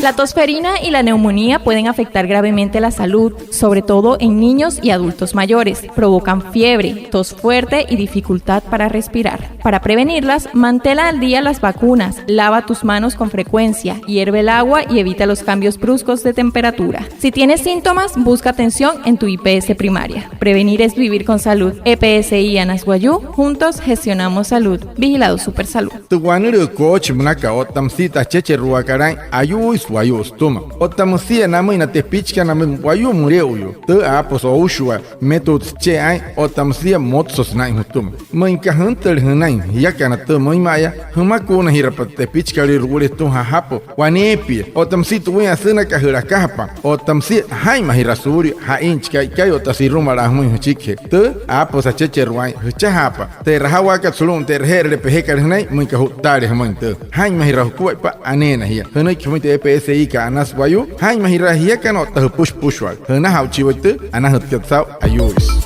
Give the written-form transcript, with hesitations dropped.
La tosferina y la neumonía pueden afectar gravemente la salud, sobre todo en niños y adultos mayores. Provocan fiebre, tos fuerte y dificultad para respirar. Para prevenirlas, mantén al día las vacunas, lava tus manos con frecuencia, hierve el agua y evita los cambios bruscos de temperatura. Si tienes síntomas, busca atención en tu IPS primaria. Prevenir es vivir con salud. EPSI Anas Wayuu, juntos gestionamos salud. Vigilado Supersalud. Wayuu stuma. Otamusia namu ina tepichka namu Wayuu mureuyo. Te apos o ushua métodos che ai otamusia motsos na imutuma. Manka hunter hunai yakana te moimaya humakuna hirapa tepichka rirule tu hahapo wanepi. Otamsi tu wina sena kahura kahapa. Otamsi haima hirasuri ha inchka kai otasiruma la muy chike. Te apos a cheche ruai hachapa. Te rahawa ka sulun te herre peheka hunai manka hutare hamonte. Haima hirakuwa pa anena hia. Hunai kimite EPSI ka Anas Wayuu, hai mahirahia kan otta push wal. Hana hauchi wate, ana hutkatsau ayuis.